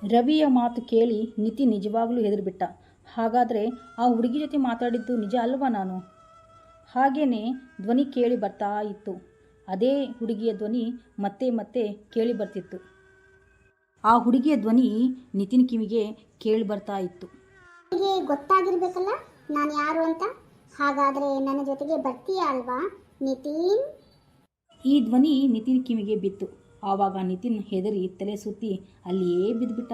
ರವಿಯ ಮಾತು ಕೇಳಿ ನಿತಿನ್ ನಿಜವಾಗ್ಲೂ ಹೆದರಿಬಿಟ್ಟ. ಹಾಗಾದರೆ ಆ ಹುಡುಗಿ ಜೊತೆ ಮಾತಾಡಿದ್ದು ನಿಜ ಅಲ್ವಾ ನಾನು? ಹಾಗೇನೆ ಧ್ವನಿ ಕೇಳಿ ಬರ್ತಾ ಇತ್ತು. ಅದೇ ಹುಡುಗಿಯ ಧ್ವನಿ ಮತ್ತೆ ಮತ್ತೆ ಕೇಳಿ ಬರ್ತಿತ್ತು. ಆ ಹುಡುಗಿಯ ಧ್ವನಿ ನಿತಿನ್ ಕಿವಿಗೆ ಕೇಳಿ ಬರ್ತಾ ಇತ್ತು. ಗೊತ್ತಾಗಿರ್ಬೇಕಲ್ಲ ನಾನು ಯಾರು ಅಂತ. ಹಾಗಾದರೆ ನನ್ನ ಜೊತೆಗೆ ಬರ್ತೀಯಾ ಅಲ್ವಾ ನಿತಿನ್? ಈ ಧ್ವನಿ ನಿತಿನ್ ಕಿವಿಗೆ ಬಿತ್ತು. ಆವಾಗ ನಿತಿನ್ ಹೆದರಿ ತಲೆ ಸುತ್ತಿ ಅಲ್ಲಿಯೇ ಬಿದ್ದುಬಿಟ್ಟ.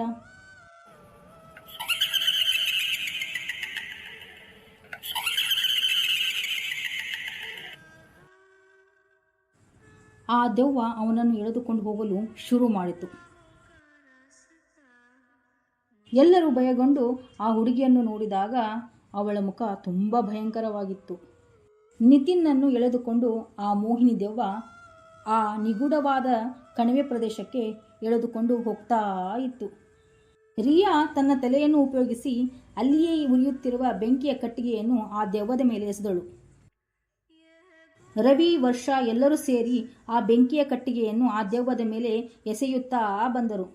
ಆ ದೆವ್ವ ಅವನನ್ನು ಎಳೆದುಕೊಂಡು ಹೋಗಲು ಶುರು ಮಾಡಿತು. ಎಲ್ಲರೂ ಭಯಗೊಂಡು ಆ ಹುಡುಗಿಯನ್ನು ನೋಡಿದಾಗ ಅವಳ ಮುಖ ತುಂಬ ಭಯಂಕರವಾಗಿತ್ತು. ನಿತಿನ್ನನ್ನು ಎಳೆದುಕೊಂಡು ಆ ಮೋಹಿನಿ ದೆವ್ವ ಆ ನಿಗೂಢವಾದ ಕಣಿವೆ ಪ್ರದೇಶಕ್ಕೆ ಎಳೆದುಕೊಂಡು ಹೋಗ್ತಾ ಇತ್ತು. ರಿಯಾ ತನ್ನ ತಲೆಯನ್ನು ಉಪಯೋಗಿಸಿ ಅಲ್ಲಿಯೇ ಉರಿಯುತ್ತಿರುವ ಬೆಂಕಿಯ ಕಟ್ಟಿಗೆಯನ್ನು ಆ ದೆವ್ವದ ಮೇಲೆ ಎಸೆದಳು. ರವಿ, ವರ್ಷ ಎಲ್ಲರೂ ಸೇರಿ ಆ ಬೆಂಕಿಯ ಕಟ್ಟಿಗೆಯನ್ನು ಆ ದೆವ್ವದ ಮೇಲೆ ಎಸೆಯುತ್ತಾ ಬಂದರು.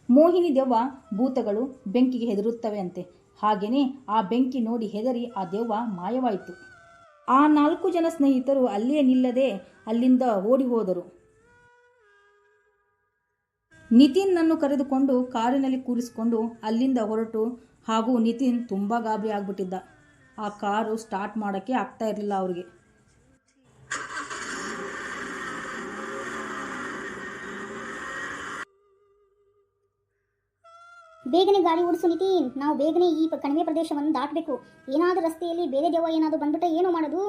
ಮೋಹಿನಿ ದೆವ್ವ ಭೂತಗಳು ಬೆಂಕಿಗೆ ಹೆದರುತ್ತವೆ ಅಂತೆ. ಹಾಗೆಯೇ ಆ ಬೆಂಕಿ ನೋಡಿ ಹೆದರಿ ಆ ದೆವ್ವ ಮಾಯವಾಯಿತು. ಆ 4 ಜನ ಸ್ನೇಹಿತರು ಅಲ್ಲೇ ನಿಲ್ಲದೆ ಅಲ್ಲಿಂದ ಓಡಿ ಹೋದರು. ನಿತಿನ್ನನ್ನು ಕರೆದುಕೊಂಡು ಕಾರಿನಲ್ಲಿ ಕೂರಿಸಿಕೊಂಡು ಅಲ್ಲಿಂದ ಹೊರಟು. ಹಾಗೂ ನಿತಿನ್ ತುಂಬ ಗಾಬರಿ ಆಗ್ಬಿಟ್ಟಿದ್ದ. ಆ ಕಾರು ಸ್ಟಾರ್ಟ್ ಮಾಡೋಕ್ಕೆ ಆಗ್ತಾ ಇರಲಿಲ್ಲ ಅವ್ರಿಗೆ. ಬೇಗನೆ ಗಾಡಿ ಓಡಿಸು ನಿತಿನ್, ನಾವು ಬೇಗನೆ ಈ ಕಣಿವೆ ಪ್ರದೇಶವನ್ನು ದಾಟಬೇಕು. ಏನಾದರೂ ರಸ್ತೆಯಲ್ಲಿ ಬೇರೆ ದೆವ್ವ ಏನಾದರೂ ಬಂದ್ಬಿಟ್ರೆ ಏನು ಮಾಡೋದು?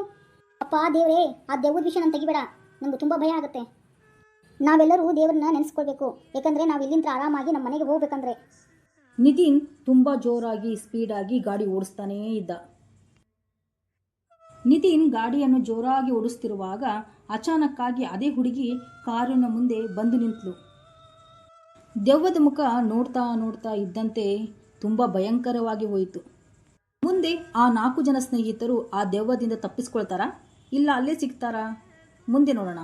ಅಪ್ಪ ದೇವರೇ, ಆ ದೆವ್ವದ ವಿಷಯ ನಾನು ತೆಗಿಬೇಡ, ನನಗೆ ತುಂಬ ಭಯ ಆಗುತ್ತೆ. ನಾವೆಲ್ಲರೂ ದೇವರನ್ನ ನೆನೆಸ್ಕೊಳ್ಬೇಕು, ಯಾಕಂದರೆ ನಾವು ಇಲ್ಲಿಂದ ಆರಾಮಾಗಿ ನಮ್ಮ ಮನೆಗೆ ಹೋಗ್ಬೇಕಂದ್ರೆ. ನಿತಿನ್ ತುಂಬ ಜೋರಾಗಿ ಸ್ಪೀಡಾಗಿ ಗಾಡಿ ಓಡಿಸ್ತಾನೇ ಇದ್ದ. ನಿತಿನ್ ಗಾಡಿಯನ್ನು ಜೋರಾಗಿ ಓಡಿಸ್ತಿರುವಾಗ ಅಚಾನಕ್ಕಾಗಿ ಅದೇ ಹುಡುಗಿ ಕಾರಿನ ಮುಂದೆ ಬಂದು ನಿಂತಳು. ದೆವ್ವದ ಮುಖ ನೋಡ್ತಾ ನೋಡ್ತಾ ಇದ್ದಂತೆ ತುಂಬ ಭಯಂಕರವಾಗಿ ಹೋಯಿತು. ಮುಂದೆ ಆ 4 ಜನ ಸ್ನೇಹಿತರು ಆ ದೆವ್ವದಿಂದ ತಪ್ಪಿಸ್ಕೊಳ್ತಾರಾ ಇಲ್ಲ ಅಲ್ಲೇ ಸಿಗ್ತಾರಾ? ಮುಂದೆ ನೋಡೋಣ.